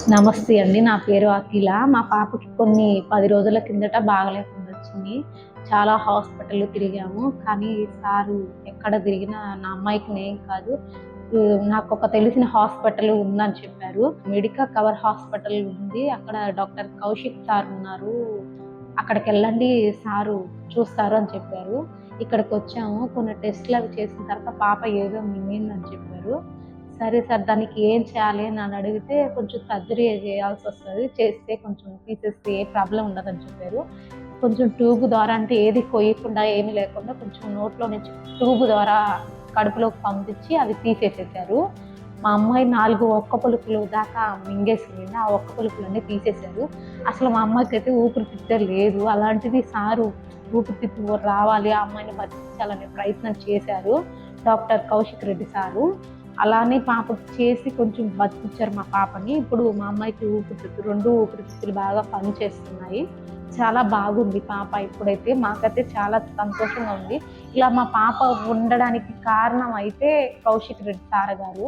నమస్తే అండి. నా పేరు అఖిల. మా పాపకి కొన్ని 10 రోజుల కిందట బాగలేకుండా వచ్చింది. చాలా హాస్పిటల్‌లు తిరిగాము. కానీ సారు ఎక్కడ తిరిగినా నా అమ్మాయికినేం కాదు. నాకొక తెలిసిన హాస్పిటల్ ఉందని చెప్పారు. మెడికా కవర్ హాస్పిటల్ ఉంది. అక్కడ డాక్టర్ కౌశిక్ సార్ ఉన్నారు. అక్కడికెళ్ళండి, సారు చూస్తారు అని చెప్పారు. ఇక్కడికొచ్చాము. కొన్ని టెస్ట్‌లు అవి చేసిన తర్వాత పాప ఏదో మింగిందని చెప్పారు. సరే సార్, దానికి ఏం చేయాలి అని అడిగితే కొంచెం సర్జరీ చేయాల్సొస్తది. చేస్తే కొంచెం తీసేస్తే ఏ ప్రాబ్లమ్ ఉండదని చెప్పారు. కొంచెం ట్యూబ్ ద్వారా, అంటే ఏది కొయ్యకుండా ఏమీ లేకుండా కొంచెం నోట్లో నుంచి ట్యూబ్ ద్వారా కడుపులోకి పంపించి అవి తీసేసేసారు. మా అమ్మాయి 4 ఒక్క పలుకులు దాకా మింగేసింది. ఆ ఒక్క పలుకులన్నీ తీసేశారు. అసలు మా అమ్మాయికైతే ఊపిరితిత్తే లేదు. అలాంటిది సారు ఊపిరితిత్తు రావాలి, ఆ అమ్మాయిని బతికించాలనే ప్రయత్నం చేశారు డాక్టర్ కౌశిక్ రెడ్డి సారు. అలానే పాపకి చేసి కొంచెం బతికిచ్చారు మా పాపని. ఇప్పుడు మా అమ్మాయికి రెండు ఊపిరితిత్తులు బాగా పనిచేస్తున్నాయి. చాలా బాగుంది పాప ఇప్పుడైతే. మాకైతే చాలా సంతోషంగా ఉంది. ఇలా మా పాప ఉండడానికి కారణం అయితే కౌశిక్ రెడ్డి సార్ గారు.